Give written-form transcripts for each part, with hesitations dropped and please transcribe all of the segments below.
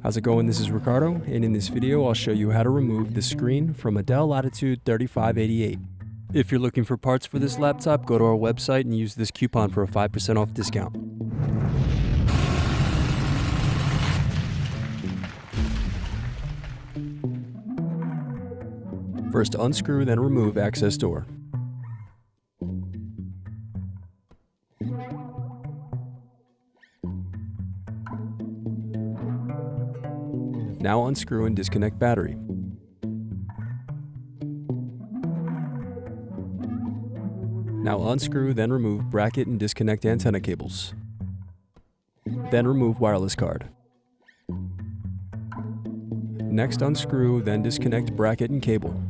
How's it going? This is Ricardo, and in this video I'll show you how to remove the screen from a Dell Latitude 3588. If you're looking for parts for this laptop, go to our website and use this coupon for a 5% off discount. First unscrew, then remove access door. Now unscrew and disconnect battery. Now unscrew, then remove bracket and disconnect antenna cables. Then remove wireless card. Next unscrew, then disconnect bracket and cable.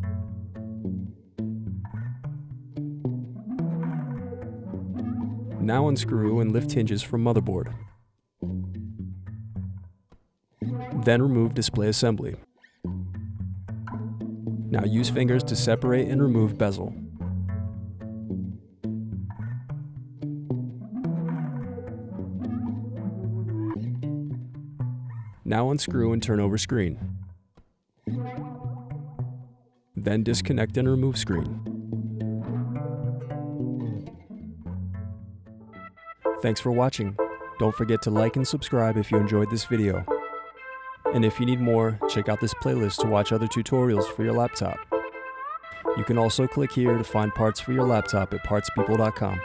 Now unscrew and lift hinges from motherboard. Then remove display assembly. Now use fingers to separate and remove bezel. Now unscrew and turn over screen. Then disconnect and remove screen. Thanks for watching. Don't forget to like and subscribe if you enjoyed this video. And if you need more, check out this playlist to watch other tutorials for your laptop. You can also click here to find parts for your laptop at partspeople.com.